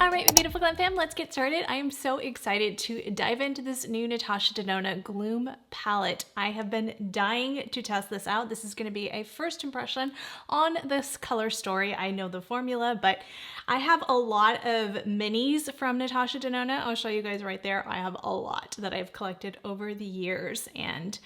Alright, my beautiful Glam fam, let's get started. I am so excited to dive into this new Natasha Denona Gloom palette. I have been dying to test this out. This is going to be a first impression on this color story. I know the formula, but I have a lot of minis from Natasha Denona. I'll show you guys right there. I have a lot that I've collected over the years, and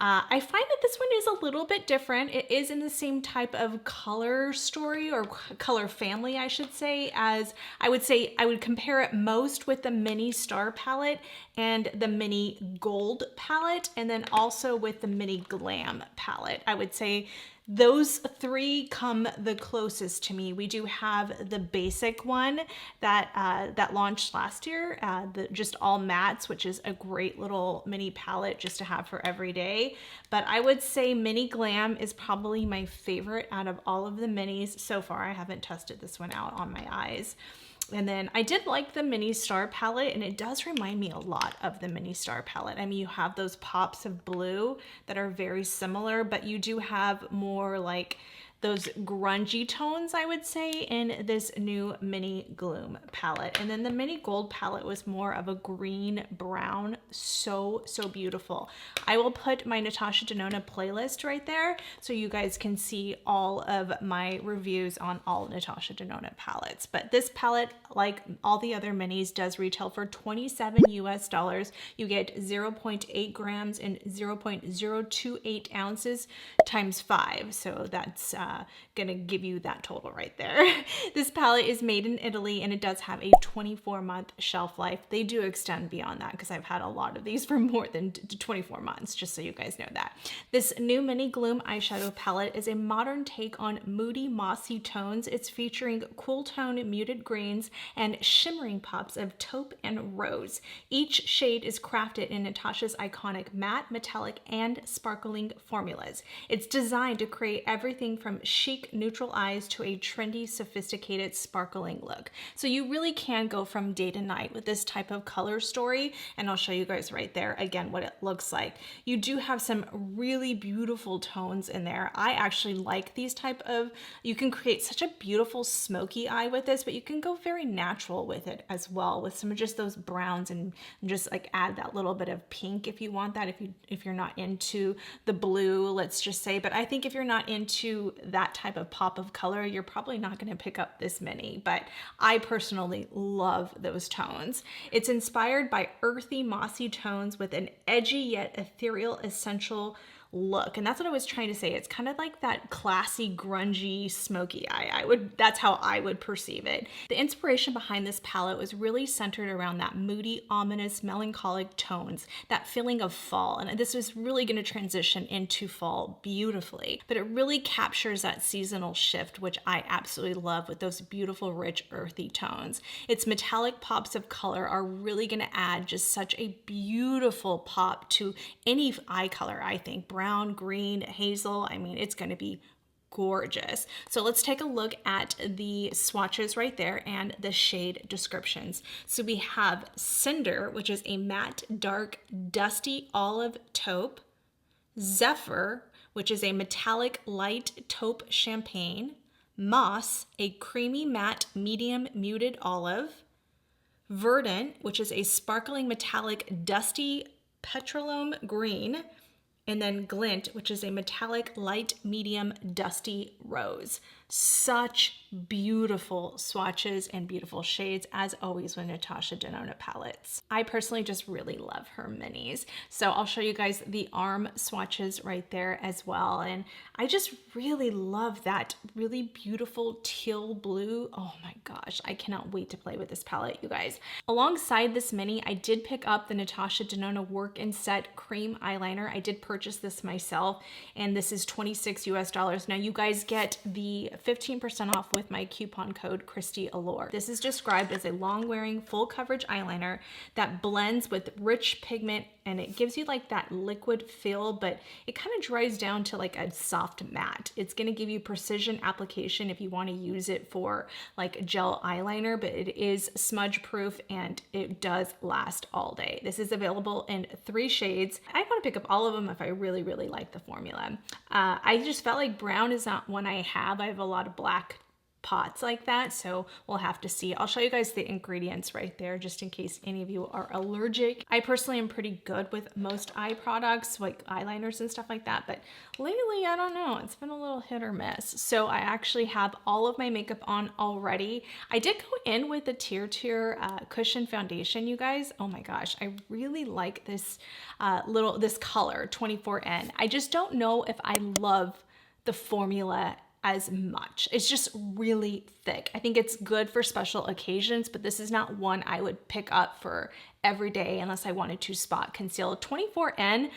I find that this one is a little bit different. It is in the same type of color story or color family, I should say, as I would compare it most with the mini star palette and the mini gold palette, and then also with the mini glam palette. I would say those three come the closest to me. We do have the basic one that launched last year, the just all mattes, which is a great little mini palette just to have for every day. But I would say mini glam is probably my favorite out of all of the minis so far. I haven't tested this one out on my eyes. And then I did like the mini star palette, and it does remind me a lot of the mini star palette. I mean, you have those pops of blue that are very similar, but you do have more like those grungy tones, I would say, in this new mini Gloom palette. And then the mini gold palette was more of a green brown. So beautiful. I will put my Natasha Denona playlist right there so you guys can see all of my reviews on all Natasha Denona palettes. But this palette, like all the other minis, does retail for $27 US. You get 0.8 grams and 0.028 ounces times 5. So that's gonna give you that total right there. This palette is made in Italy, and it does have a 24-month shelf life. They do extend beyond that because I've had a lot of these for more than 24 months, just so you guys know that. This new mini Gloom eyeshadow palette is a modern take on moody, mossy tones. It's featuring cool tone muted greens and shimmering pops of taupe and rose. Each shade is crafted in Natasha's iconic matte, metallic, and sparkling formulas. It's designed to create everything from chic neutral eyes to a trendy, sophisticated, sparkling look. So you really can go from day to night with this type of color story, and I'll show you guys right there again what it looks like. You do have some really beautiful tones in there. I actually like these type of, you can create such a beautiful smoky eye with this, but you can go very natural with it as well, with some of just those browns, and just like add that little bit of pink if you want that, if you're not into the blue, let's just say. But I think if you're not into that type of pop of color, you're probably not going to pick up this mini, but I personally love those tones. It's inspired by earthy, mossy tones with an edgy yet ethereal, essential look. And that's what I was trying to say. It's kind of like that classy, grungy, smoky eye. That's how I would perceive it. The inspiration behind this palette was really centered around that moody, ominous, melancholic tones, that feeling of fall. And this is really going to transition into fall beautifully, but it really captures that seasonal shift, which I absolutely love with those beautiful, rich, earthy tones. Its metallic pops of color are really going to add just such a beautiful pop to any eye color, I think. Brown, green, hazel, I mean, it's going to be gorgeous. So let's take a look at the swatches right there and the shade descriptions. So we have Cinder, which is a matte, dark, dusty olive taupe. Zephyr, which is a metallic, light taupe champagne. Moss, a creamy, matte, medium, muted olive. Verdant, which is a sparkling, metallic, dusty petroleum green. And then Glint, which is a metallic, light, medium, dusty rose. Such beautiful swatches and beautiful shades, as always, with Natasha Denona palettes. I personally just really love her minis. So I'll show you guys the arm swatches right there as well. And I just really love that really beautiful teal blue. Oh my gosh, I cannot wait to play with this palette, you guys. Alongside this mini, I did pick up the Natasha Denona Work and Set Cream Eyeliner. I did purchase this myself, and this is $26 US. Now you guys get the 15% off with my coupon code Christy Allure. This is described as a long-wearing, full-coverage eyeliner that blends with rich pigment, and it gives you like that liquid feel, but it kind of dries down to like a soft matte. It's going to give you precision application if you want to use it for like gel eyeliner, but it is smudge proof and it does last all day. This is available in 3 shades. I want to pick up all of them if I really, really like the formula. I just felt like brown is not one I have. I have a lot of black pots like that, so we'll have to see. I'll show you guys the ingredients right there just in case any of you are allergic. I personally am pretty good with most eye products like eyeliners and stuff like that, but lately I don't know, it's been a little hit or miss. So I actually have all of my makeup on already. I did go in with the TirtTir cushion foundation, you guys. Oh my gosh, I really like this this color 24N. I just don't know if I love the formula as much. It's just really thick. I think it's good for special occasions, but this is not one I would pick up for every day unless I wanted to spot conceal. 24N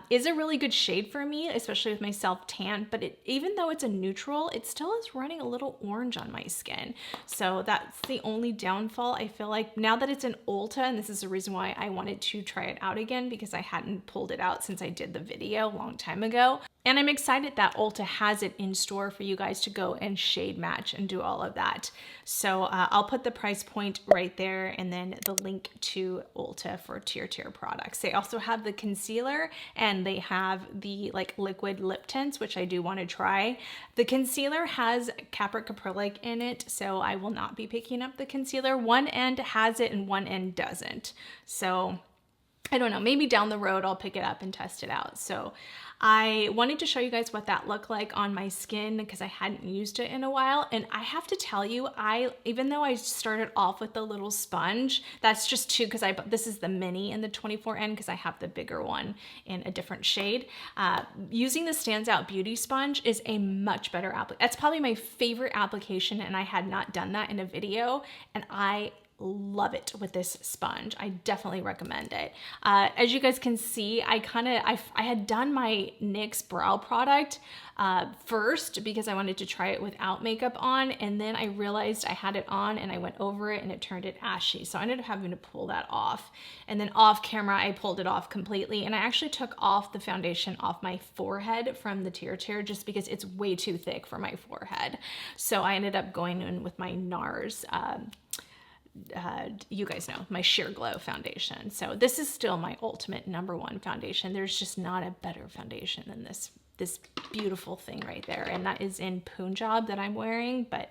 is a really good shade for me, especially with my self tan, but even though it's a neutral, it still is running a little orange on my skin. So that's the only downfall. I feel like now that it's an Ulta, and this is the reason why I wanted to try it out again, because I hadn't pulled it out since I did the video a long time ago. And I'm excited that Ulta has it in store for you guys to go and shade match and do all of that. So I'll put the price point right there and then the link to Ulta for TirtTir products. They also have the concealer and they have the like liquid lip tints, which I do want to try. The concealer has caprylic in it, so I will not be picking up the concealer. One end has it and one end doesn't. So I don't know, maybe down the road I'll pick it up and test it out. So I wanted to show you guys what that looked like on my skin because I hadn't used it in a while. And I have to tell you, even though I started off with the little sponge, that's just two because this is the mini in the 24N because I have the bigger one in a different shade. Using the Stands Out Beauty Sponge is a much better application. That's probably my favorite application, and I had not done that in a video, and I love it with this sponge. I definitely recommend it. As you guys can see, I had done my NYX brow product first because I wanted to try it without makeup on, and then I realized I had it on and I went over it and it turned it ashy. So I ended up having to pull that off. And then off camera, I pulled it off completely, and I actually took off the foundation off my forehead from the TirtTir just because it's way too thick for my forehead. So I ended up going in with my NARS you guys know, my Sheer Glow foundation. So this is still my ultimate #1 foundation. There's just not a better foundation than this this beautiful thing right there. And that is in Punjab that I'm wearing, but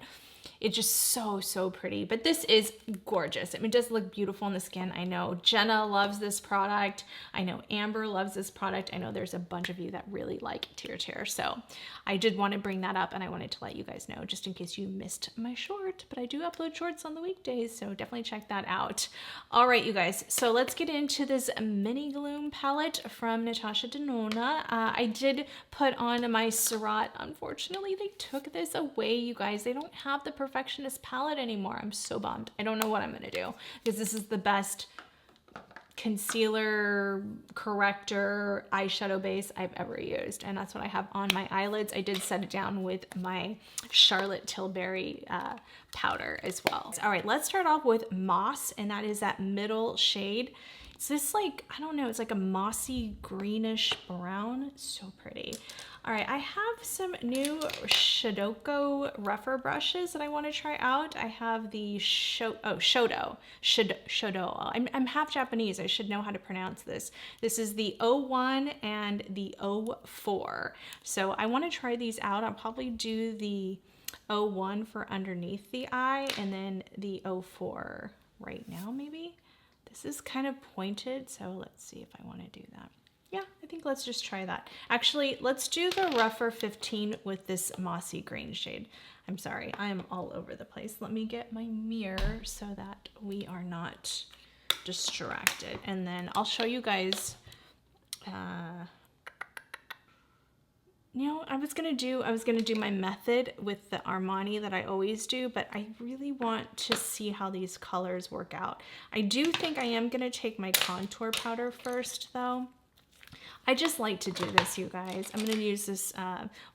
it's just so pretty. But this is gorgeous. I mean, it does look beautiful on the skin. I know Jenna loves this product. I know Amber loves this product. I know there's a bunch of you that really like TirtTir. So I did want to bring that up, and I wanted to let you guys know just in case you missed my short. But I do upload shorts on the weekdays, so definitely check that out. All right, you guys. So let's get into this mini Gloom palette from Natasha Denona. I did put on my Surratt. Unfortunately, they took this away, you guys. They don't have the Perfectionist palette anymore. I'm so bummed. I don't know what I'm gonna do because this is the best concealer, corrector, eyeshadow base I've ever used, and that's what I have on my eyelids. I did set it down with my Charlotte Tilbury powder as well. All right, let's start off with Moss, and that is that middle shade. It's this, like, I don't know, it's like a mossy greenish brown. So pretty. All right, I have some new Shadoko rougher brushes that I want to try out. I have the Shodo. I'm half Japanese. I should know how to pronounce this. This is the 01 and the 04. So I want to try these out. I'll probably do the 01 for underneath the eye and then the 04 right now maybe. This is kind of pointed, so let's see if I want to do that. Yeah, I think let's just try that. Actually, let's do the rougher 15 with this mossy green shade. I'm sorry, I am all over the place. Let me get my mirror so that we are not distracted. And then I'll show you guys, you know, I was gonna do my method with the Armani that I always do, but I really want to see how these colors work out. I do think I am gonna take my contour powder first though. I just like to do this, you guys. I'm going to use this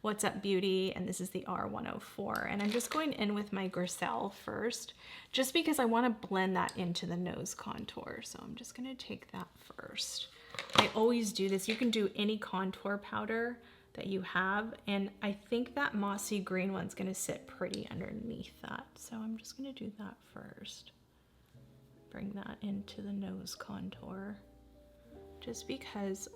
What's Up Beauty, and this is the R104. And I'm just going in with my Griselle first, just because I want to blend that into the nose contour. So I'm just going to take that first. I always do this. You can do any contour powder that you have, and I think that mossy green one's going to sit pretty underneath that. So I'm just going to do that first. Bring that into the nose contour, just because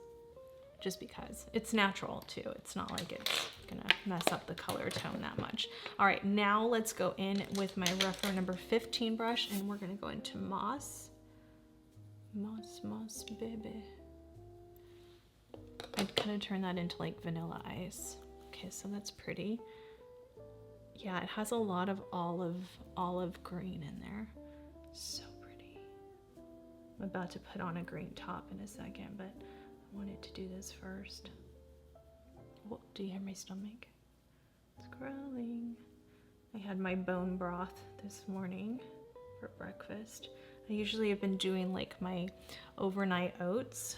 it's natural too. It's not like it's gonna mess up the color tone that much. All right, now let's go in with my rougher number 15 brush, and we're gonna go into Moss, baby. I'd kind of turn that into like Vanilla Ice. Okay, so that's pretty. Yeah, it has a lot of olive green in there. So pretty. I'm about to put on a green top in a second, but I wanted to do this first. Oh, do you hear my stomach? It's growling. I had my bone broth this morning for breakfast. I usually have been doing like my overnight oats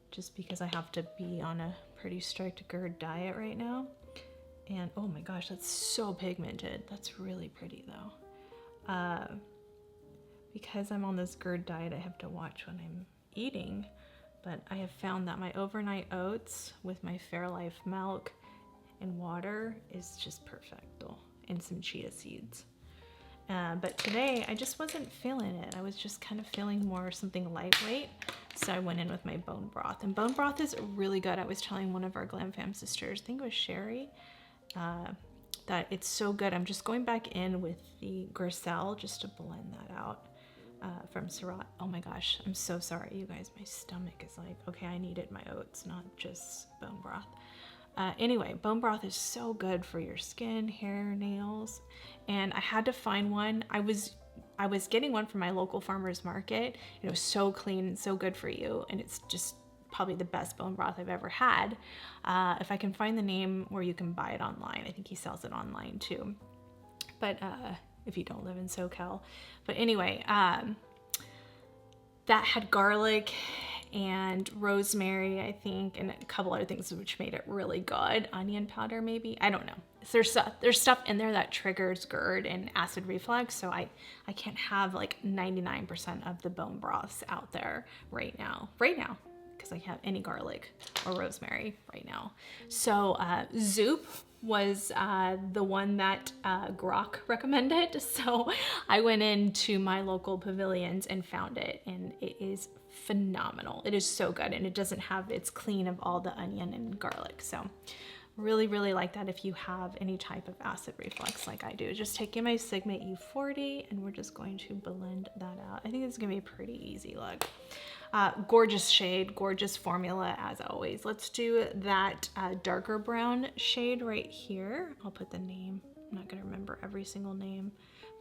just because I have to be on a pretty strict GERD diet right now. And oh my gosh, that's so pigmented. That's really pretty though. Because I'm on this GERD diet, I have to watch when I'm eating. But I have found that my overnight oats with my Fairlife milk and water is just perfecto, and some chia seeds. But today I just wasn't feeling it. I was just kind of feeling more something lightweight. So I went in with my bone broth, and bone broth is really good. I was telling one of our Glamfam sisters, I think it was Sherry, that it's so good. I'm just going back in with the Griselle just to blend that out. From Surratt. Oh my gosh, I'm so sorry, you guys. My stomach is like, okay, I needed my oats, not just bone broth. Anyway, bone broth is so good for your skin, hair, nails, and I had to find one. I was getting one from my local farmer's market. It was so clean and so good for you, and it's just probably the best bone broth I've ever had. If I can find the name where you can buy it online, I think he sells it online too. But if you don't live in SoCal. But anyway, that had garlic and rosemary, I think, and a couple other things which made it really good. Onion powder, maybe? I don't know. There's stuff in there that triggers GERD and acid reflux, so I can't have like 99% of the bone broths out there right now, because I have any garlic or rosemary right now. So Zoop was the one that Grok recommended. So I went into my local pavilions and found it, and it is phenomenal. It is so good, and it doesn't have, it's clean of all the onion and garlic. So really, really like that if you have any type of acid reflux like I do. Just taking my Sigma E40 and we're just going to blend that out. I think it's gonna be a pretty easy look. Gorgeous shade, gorgeous formula as always. Let's do that darker brown shade right here. I'll put the name. I'm not gonna remember every single name,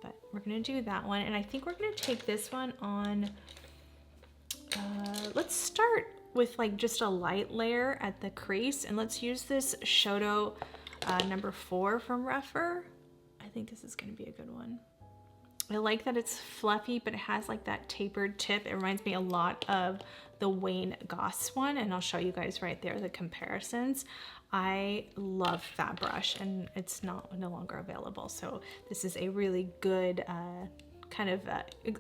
but we're gonna do that one. And I think we're gonna take this one on, let's start with like just a light layer at the crease, and let's use this Shoto number 4 from Refer. I think this is gonna be a good one. I like that it's fluffy, but it has like that tapered tip. It reminds me a lot of the Wayne Goss one, and I'll show you guys right there the comparisons. I love that brush, and it's no longer available. So this is a really good kind of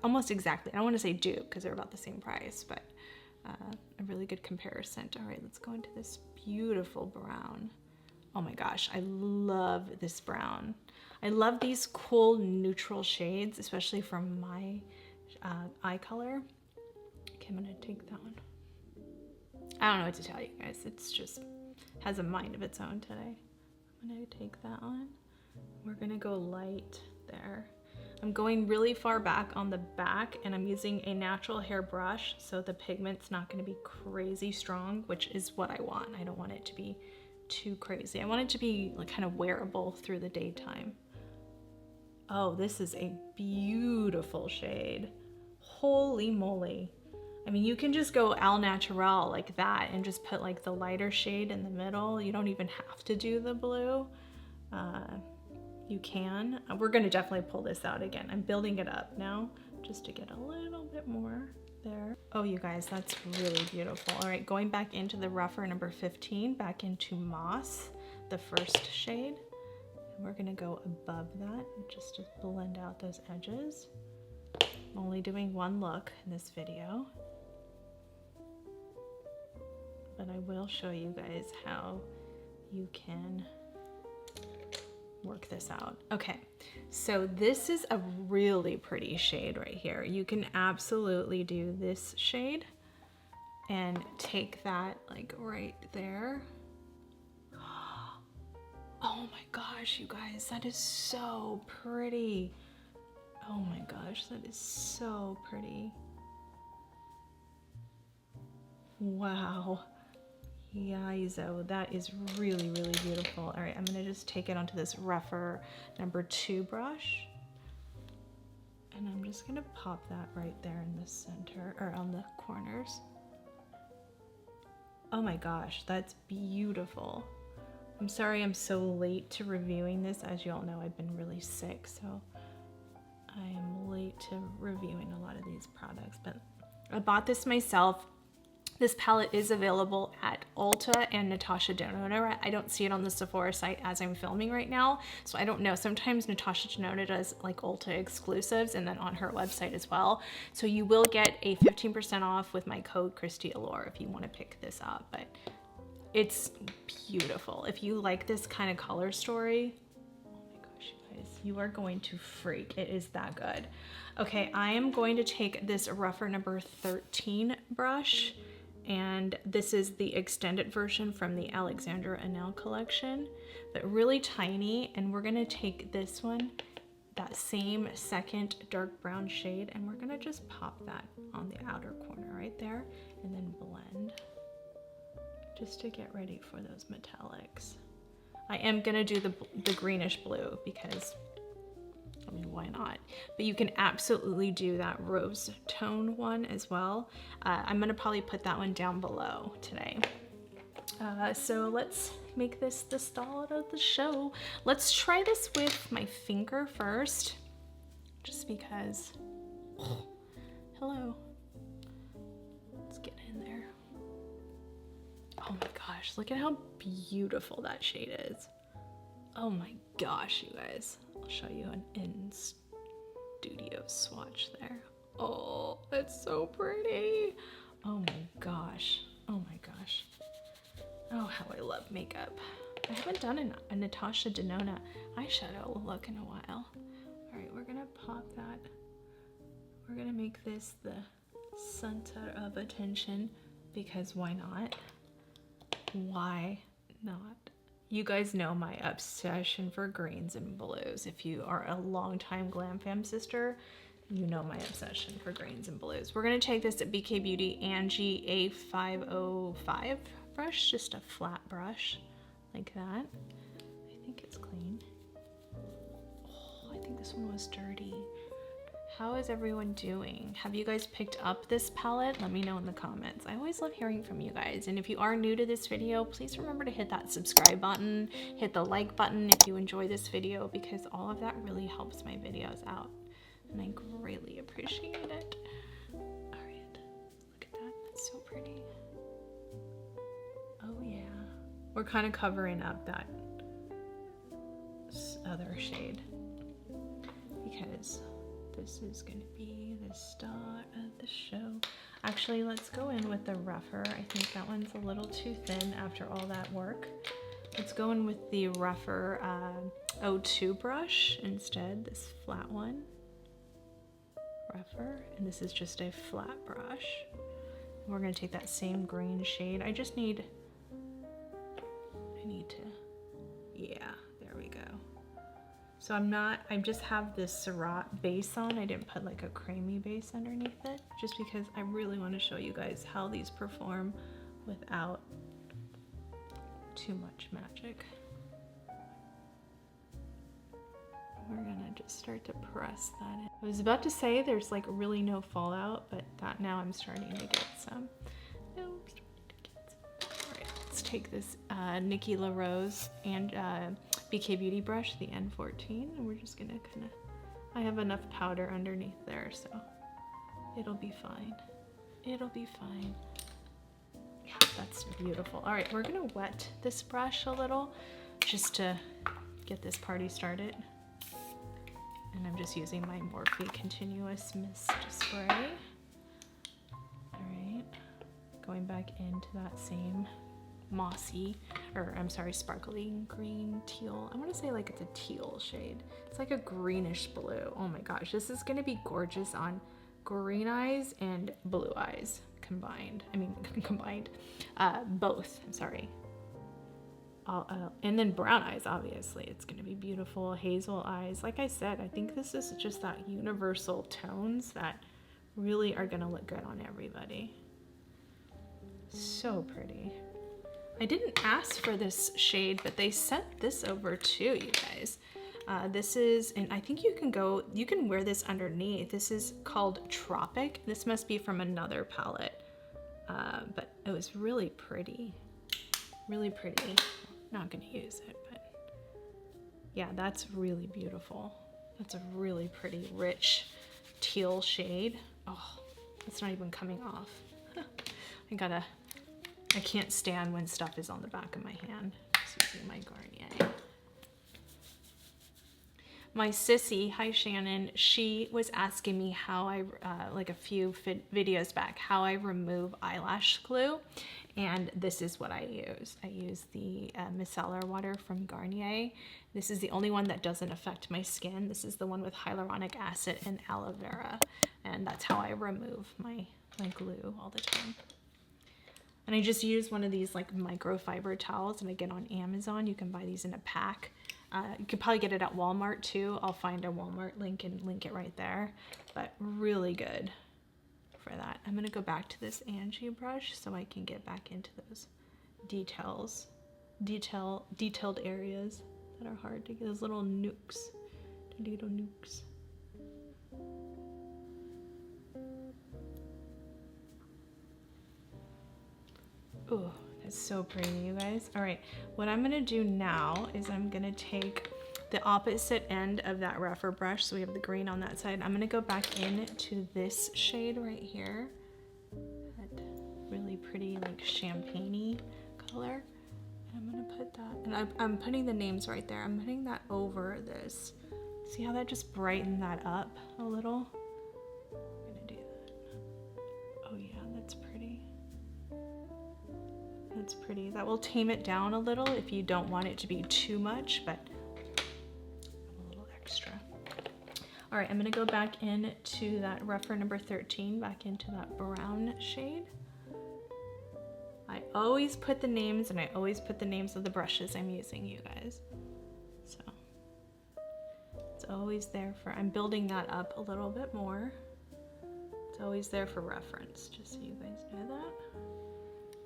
almost exactly, I don't want to say dupe because they're about the same price, but a really good comparison. All right, let's go into this beautiful brown. Oh my gosh, I love this brown. I love these cool neutral shades, especially from my eye color. Okay, I'm gonna take that one. I don't know what to tell you guys. It's just has a mind of its own today. I'm gonna take that one. We're gonna go light there. I'm going really far back on the back, and I'm using a natural hair brush, so the pigment's not gonna be crazy strong, which is what I want. I don't want it to be too crazy. I want it to be like kind of wearable through the daytime. Oh, this is a beautiful shade. Holy moly. I mean, you can just go al natural like that and just put like the lighter shade in the middle. You don't even have to do the blue. You can. We're gonna definitely pull this out again. I'm building it up now just to get a little bit more there. Oh, you guys, that's really beautiful. All right, going back into the Refer number 15, back into Moss, the first shade. And we're gonna go above that just to blend out those edges. I'm only doing one look in this video, but I will show you guys how you can work this out. Okay, so this is a really pretty shade right here. You can absolutely do this shade and take that like right there. Oh my gosh, you guys, that is so pretty. Oh my gosh, that is so pretty. Wow. Yizo, that is really, really beautiful. All right, I'm gonna just take it onto this Refer number 2 brush, and I'm just gonna pop that right there in the center, or on the corners. Oh my gosh, that's beautiful. I'm sorry I'm so late to reviewing this. As you all know, I've been really sick, so I am late to reviewing a lot of these products, but I bought this myself. This palette is available at Ulta and Natasha Denona. I don't see it on the Sephora site as I'm filming right now, so I don't know. Sometimes Natasha Denona does like Ulta exclusives, and then on her website as well. So you will get a 15% off with my code Christy Allure if you want to pick this up, but it's beautiful. If you like this kind of color story, oh my gosh, you guys, you are going to freak. It is that good. Okay, I am going to take this Refer number 13 brush, and this is the extended version from the Alexandra Anel collection, but really tiny. And we're gonna take this one, that same second dark brown shade, and we're gonna just pop that on the outer corner right there, and then blend just to get ready for those metallics. I am gonna do the greenish blue because, I mean, why not? But you can absolutely do that rose tone one as well. I'm gonna probably put that one down below today. So let's make this the start of the show. Let's try this with my finger first, just because. Hello. Let's get in there. Oh my gosh, look at how beautiful that shade is. Oh my gosh, you guys. I'll show you an in-studio swatch there. Oh, it's so pretty. Oh my gosh. Oh my gosh. Oh, how I love makeup. I haven't done a Natasha Denona eyeshadow look in a while. All right, we're gonna pop that. We're gonna make this the center of attention because why not? Why not? You guys know my obsession for greens and blues. If you are a longtime Glamfam sister, you know my obsession for greens and blues. We're gonna take this at BK Beauty Angie A505 brush, just a flat brush like that. I think it's clean. Oh, I think this one was dirty. How is everyone doing? Have you guys picked up this palette? Let me know in the comments. I always love hearing from you guys. And if you are new to this video, please remember to hit that subscribe button, hit the like button if you enjoy this video, because all of that really helps my videos out. And I greatly appreciate it. All right, look at that, that's so pretty. Oh yeah. We're kind of covering up that other shade because this is gonna be the star of the show. Actually, let's go in with the rougher. I think that one's a little too thin after all that work. Let's go in with the rougher 02 brush instead, this flat one. Rougher, and this is just a flat brush. We're gonna take that same green shade. I need to, yeah, there we go. So I just have this Syrah base on. I didn't put like a cremey base underneath it, just because I really want to show you guys how these perform without too much magic. We're gonna just start to press that in. I was about to say there's like really no fallout, but that now I'm starting to get some. No, I'm starting to get some. All right, let's take this Nikki LaRose and BK Beauty brush, the N14, and we're just gonna kind of, I have enough powder underneath there, so it'll be fine. It'll be fine. Yeah, that's beautiful. All right, we're gonna wet this brush a little just to get this party started. And I'm just using my Morphe Continuous Mist Spray. All right, going back into that same mossy, or I'm sorry, sparkling green teal. I want to say like it's a teal shade. It's like a greenish blue. Oh my gosh, this is gonna be gorgeous on green eyes and blue eyes combined. I mean, combined, both, I'm sorry. And then brown eyes, obviously. It's gonna be beautiful. Hazel eyes. Like I said, I think this is just that universal tones that really are gonna look good on everybody. So pretty. I didn't ask for this shade, but they sent this over too, you guys. This is, and I think you can wear this underneath. This is called Tropic. This must be from another palette, but it was really pretty. Really pretty. Not gonna use it, but yeah, that's really beautiful. That's a really pretty, rich teal shade. Oh, it's not even coming off. I can't stand when stuff is on the back of my hand. Just using my Garnier. My sissy, hi Shannon, she was asking me how I, like a few videos back, how I remove eyelash glue. And this is what I use. I use the micellar water from Garnier. This is the only one that doesn't affect my skin. This is the one with hyaluronic acid and aloe vera. And that's how I remove my glue all the time. And I just use one of these like microfiber towels, and I get on Amazon. You can buy these in a pack. You could probably get it at Walmart too. I'll find a Walmart link and link it right there. But really good for that. I'm gonna go back to this Angie brush so I can get back into those detailed areas that are hard to get, those little nooks, little nooks. Oh, that's so pretty, you guys. All right, what I'm gonna do now is I'm gonna take the opposite end of that rougher brush. So we have the green on that side. I'm gonna go back into this shade right here. That really pretty, like champagne-y color. And I'm gonna put that, and I'm putting the names right there. I'm putting that over this. See how that just brightened that up a little? I'm gonna do that. Oh yeah, that's pretty. That's pretty. That will tame it down a little if you don't want it to be too much, but a little extra. All right, I'm gonna go back into that rougher number 13, back into that brown shade. I always put the names, and I always put the names of the brushes I'm using, you guys. So it's always there for, I'm building that up a little bit more. It's always there for reference, just so you guys know that.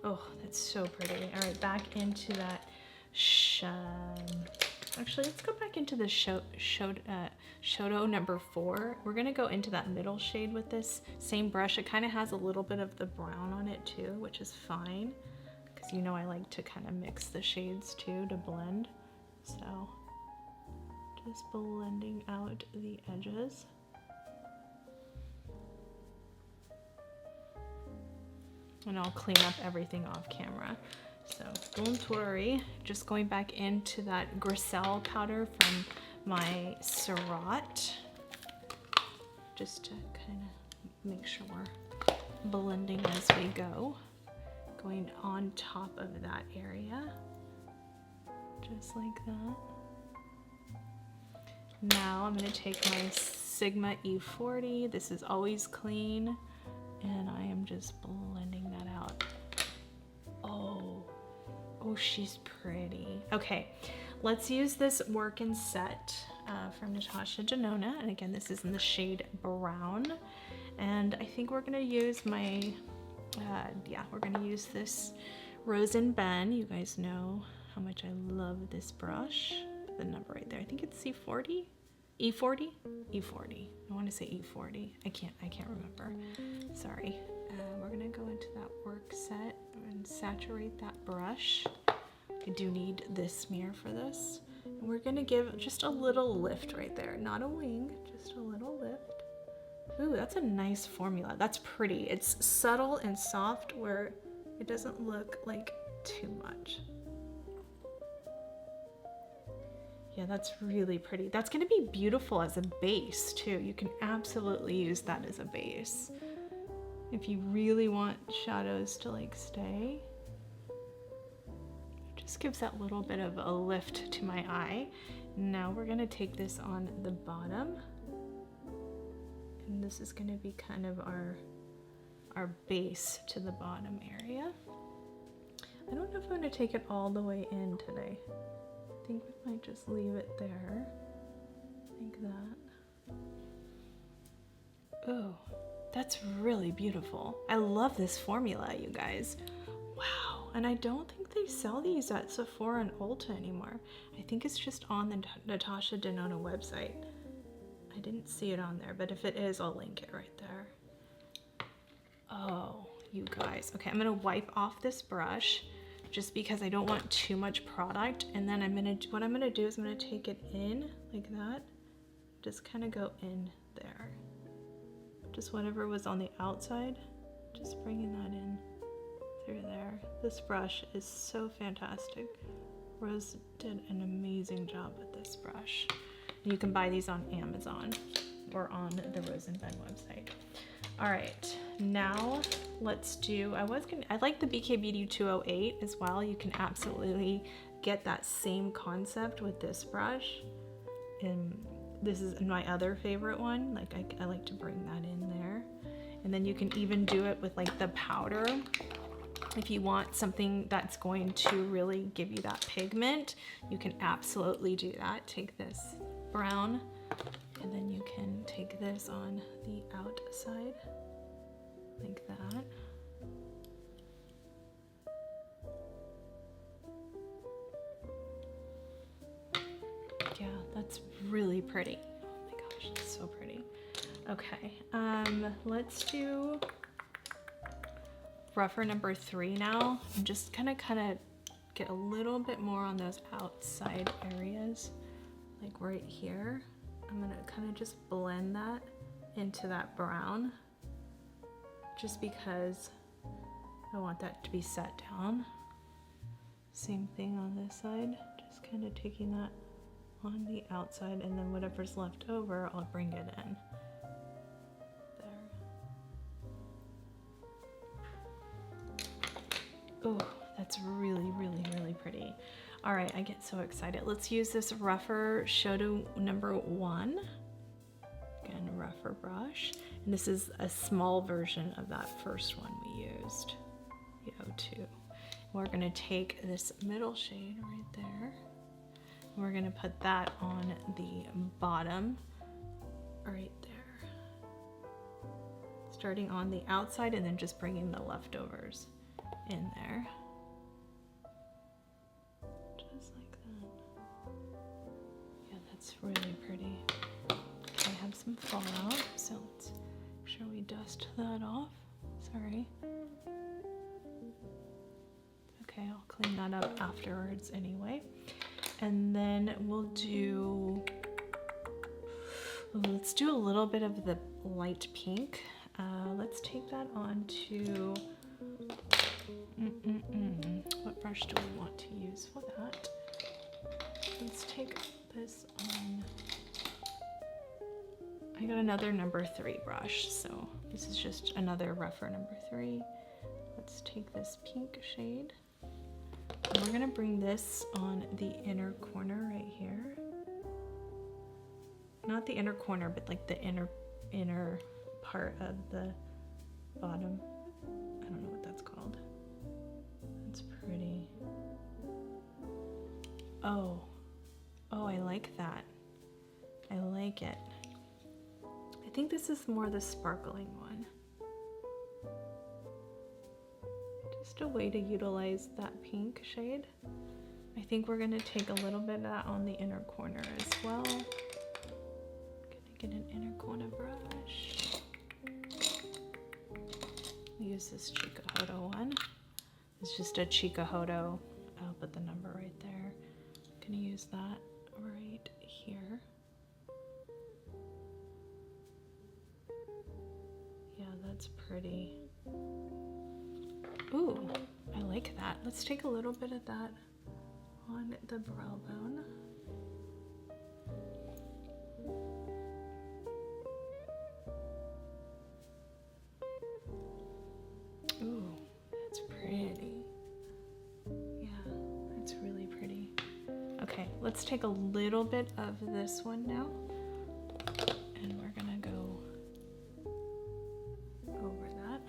Oh, that's so pretty. All right, back into that, actually, let's go back into the Shoto number 4. We're gonna go into that middle shade with this same brush. It kind of has a little bit of the brown on it too, which is fine, because you know I like to kind of mix the shades too to blend. So just blending out the edges. And I'll clean up everything off camera. So don't worry, just going back into that Griselle powder from my Surratt, just to kind of make sure we're blending as we go. Going on top of that area, just like that. Now I'm gonna take my Sigma E40. This is always clean, and I am just blending that out. Oh, she's pretty. Okay, let's use this Work and Set from Natasha Denona. And again, this is in the shade brown. And I think we're gonna use my, we're gonna use this Rose and Ben. You guys know how much I love this brush. The number right there, I think it's C40? E40? E40. I want to say E40. I can't remember. Sorry. We're gonna go into that Work Set and saturate that brush. I do need this smear for this. And we're gonna give just a little lift right there. Not a wing, just a little lift. Ooh, that's a nice formula. That's pretty. It's subtle and soft where it doesn't look like too much. Yeah, that's really pretty. That's gonna be beautiful as a base too. You can absolutely use that as a base. If you really want shadows to like stay. It just gives that little bit of a lift to my eye. Now we're gonna take this on the bottom. And this is gonna be kind of our base to the bottom area. I don't know if I'm gonna take it all the way in today. I think we might just leave it there, like that. Oh, that's really beautiful. I love this formula, you guys. Wow, and I don't think they sell these at Sephora and Ulta anymore. I think it's just on the Natasha Denona website. I didn't see it on there, but if it is, I'll link it right there. Oh, you guys. Okay, I'm gonna wipe off this brush just because I don't want too much product. And then what I'm gonna do is I'm gonna take it in like that. Just kind of go in there. Just whatever was on the outside, just bringing that in through there. This brush is so fantastic. Rose did an amazing job with this brush. And you can buy these on Amazon or on the Rose and Ben website. All right, now let's do, I like the BK Beauty 208 as well. You can absolutely get that same concept with this brush. And this is my other favorite one. Like I like to bring that in there. And then you can even do it with like the powder. If you want something that's going to really give you that pigment, you can absolutely do that. Take this brown, and then you can take this on the outside, like that. Yeah, that's really pretty. Oh my gosh, it's so pretty. Okay, let's do rougher number 3 now. I'm just gonna kind of get a little bit more on those outside areas, like right here. I'm gonna kind of just blend that into that brown, just because I want that to be set down. Same thing on this side, just kind of taking that on the outside, and then whatever's left over, I'll bring it in. There. Oh, that's really, really, really pretty. All right, I get so excited. Let's use this rougher Shodo number 1. Again, rougher brush. And this is a small version of that first one we used, the 02. We're gonna take this middle shade right there. And we're gonna put that on the bottom right there. Starting on the outside and then just bringing the leftovers in there. Just like that. Yeah, that's really pretty. Okay, I have some fallout, so let's make sure we dust that off. Sorry. Okay, I'll clean that up afterwards anyway. And then we'll do, let's do a little bit of the light pink. Let's take that on to, what brush do we want to use for that? Let's take this on, I got another number 3 brush, so this is just another rougher number 3. Let's take this pink shade, and we're gonna bring this on the inner corner right here. Not the inner corner, but like the inner part of the bottom. I don't know what that's called. That's pretty. Oh, I like that. I like it. I think this is more the sparkling one. Just a way to utilize that pink shade. I think we're gonna take a little bit of that on the inner corner as well. Gonna get an inner corner brush. Use this Chikuhodo one. It's just a Chikuhodo. I'll put the number right there. I'm gonna use that right here. Yeah, that's pretty. Ooh, I like that. Let's take a little bit of that on the brow bone. Ooh, that's pretty. Yeah, that's really pretty. Okay, let's take a little bit of this one now, and we're gonna go over that,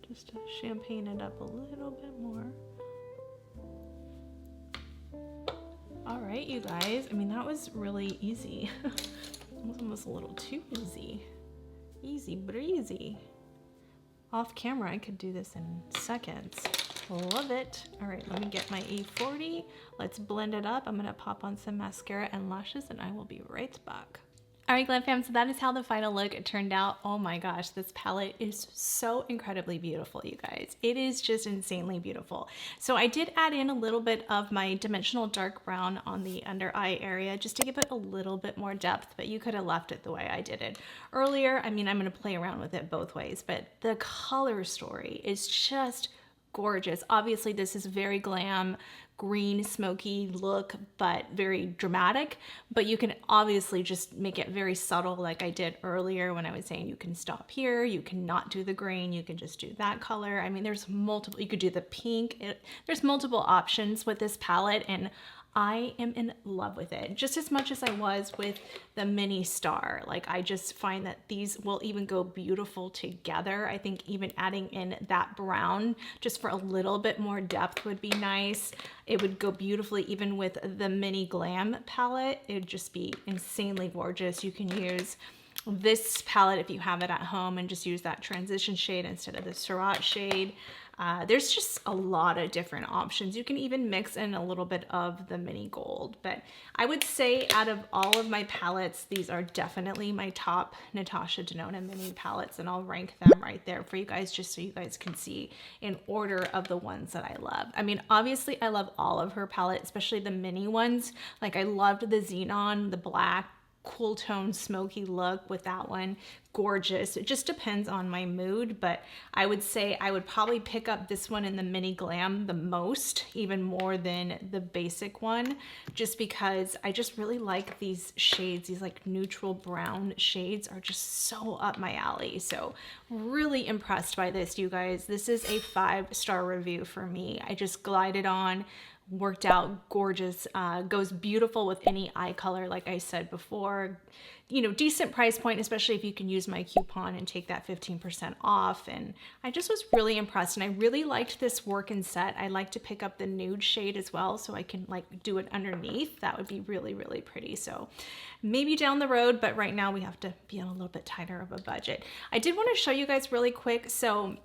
just to champagne it up a little bit more. All right, you guys, I mean, that was really easy. It was almost a little too easy. Easy breezy. Off camera, I could do this in seconds. Love it. All right, let me get my E40. Let's blend it up. I'm gonna pop on some mascara and lashes, and I will be right back. All right, Glam fam, so that is how the final look turned out. Oh my gosh, this palette is so incredibly beautiful, you guys. It is just insanely beautiful. So I did add in a little bit of my dimensional dark brown on the under eye area just to give it a little bit more depth, but you could have left it the way I did it earlier. I mean, I'm gonna play around with it both ways, but the color story is just gorgeous. Obviously, this is very glam, green, smoky look, but very dramatic. But you can obviously just make it very subtle like I did earlier when I was saying you can stop here, you cannot do the green, you can just do that color. I mean, there's multiple, you could do the pink. There's multiple options with this palette, and I am in love with it just as much as I was with the mini star. Like, I just find that these will even go beautiful together. I think even adding in that brown just for a little bit more depth would be nice. It would go beautifully even with the mini glam palette. It would just be insanely gorgeous. You can use this palette if you have it at home and just use that transition shade instead of the Syrah shade. There's just a lot of different options. You can even mix in a little bit of the mini gold, but I would say out of all of my palettes, these are definitely my top Natasha Denona mini palettes, and I'll rank them right there for you guys just so you guys can see in order of the ones that I love. I mean, obviously I love all of her palette, especially the mini ones. Like, I loved the Xenon, the black, cool tone smoky look with that one. Gorgeous. It just depends on my mood, but I would say I would probably pick up this one in the mini glam the most, even more than the basic one, just because I just really like these shades. These like neutral brown shades are just so up my alley. So really impressed by this, you guys. This is a 5-star review for me. I just glided on, worked out, gorgeous, goes beautiful with any eye color, like I said before. You know, decent price point, especially if you can use my coupon and take that 15% off. And I just was really impressed, and I really liked this work and set. I like to pick up the nude shade as well, so I can like do it underneath. That would be really, really pretty. So maybe down the road, but right now we have to be on a little bit tighter of a budget. I did want to show you guys really quick. So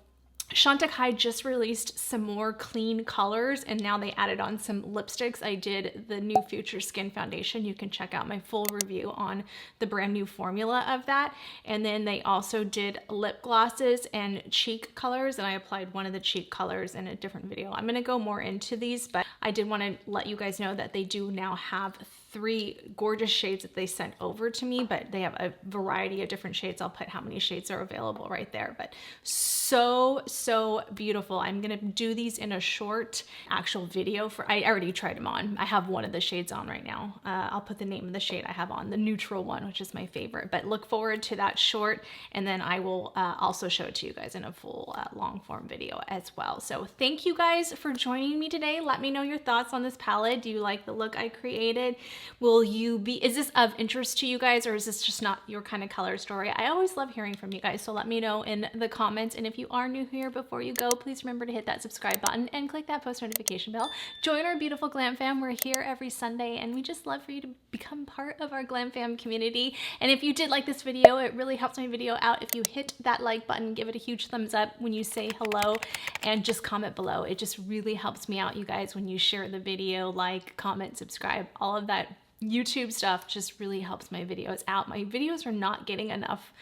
Chantecaille just released some more clean colors, and now they added on some lipsticks. I did the new Future Skin Foundation. You can check out my full review on the brand new formula of that. And then they also did lip glosses and cheek colors, and I applied one of the cheek colors in a different video. I'm gonna go more into these, but I did want to let you guys know that they do now have 3 gorgeous shades that they sent over to me, but they have a variety of different shades. I'll put how many shades are available right there, but so beautiful. I'm gonna do these in a short actual video I already tried them on. I have one of the shades on right now. I'll put the name of the shade I have on, the neutral one, which is my favorite, but look forward to that short, and then I will also show it to you guys in a full long form video as well. So thank you guys for joining me today. Let me know your thoughts on this palette. Do you like the look I created? Is this of interest to you guys, or is this just not your kind of color story? I always love hearing from you guys, so let me know in the comments. And if you are new here, before you go, please remember to hit that subscribe button and click that post notification bell. Join our beautiful Glam Fam. We're here every Sunday, and we just love for you to become part of our Glam Fam community. And if you did like this video, it really helps my video out if you hit that like button, give it a huge thumbs up when you say hello, and just comment below. It just really helps me out, you guys, when you share the video, like, comment, subscribe, all of that YouTube stuff just really helps my videos out. My videos are not getting enough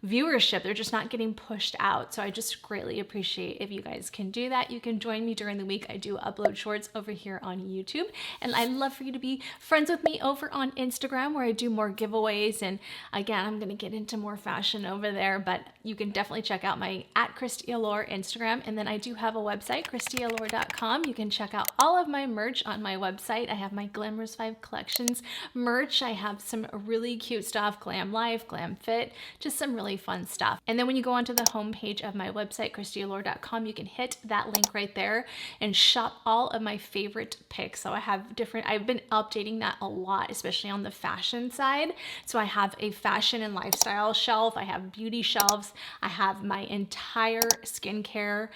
viewership. They're just not getting pushed out. So I just greatly appreciate if you guys can do that. You can join me during the week. I do upload shorts over here on YouTube, and I'd love for you to be friends with me over on Instagram, where I do more giveaways. And again, I'm going to get into more fashion over there, but you can definitely check out my @ChristyAllure Instagram. And then I do have a website, ChristyAllure.com. You can check out all of my merch on my website. I have my Glamorous 5 Collections merch. I have some really cute stuff, Glam Life, Glam Fit, just some really fun stuff. And then when you go onto the homepage of my website, ChristyAllure.com, you can hit that link right there and shop all of my favorite picks. So I've been updating that a lot, especially on the fashion side. So I have a fashion and lifestyle shelf. I have beauty shelves. I have my entire skincare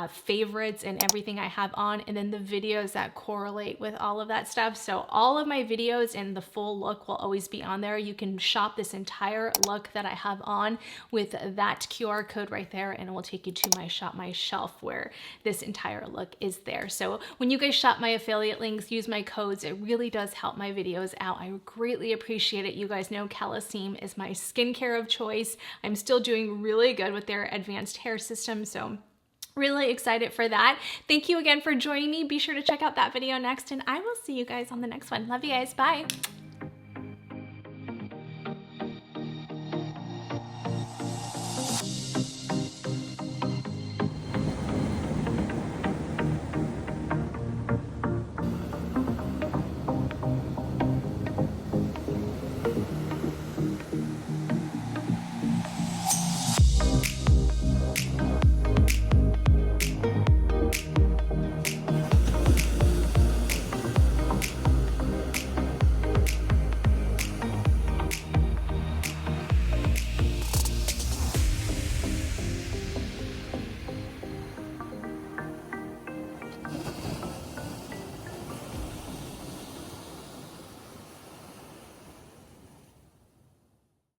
favorites and everything I have on, and then the videos that correlate with all of that stuff. So all of my videos and the full look will always be on there. You can shop this entire look that I have on with that QR code right there, and it will take you to my Shop My Shelf, where this entire look is there. So when you guys shop my affiliate links, use my codes. It really does help my videos out. I greatly appreciate it. You guys know Caliseem is my skincare of choice. I'm still doing really good with their advanced hair system, so really excited for that. Thank you again for joining me. Be sure to check out that video next, and I will see you guys on the next one. Love you guys. Bye.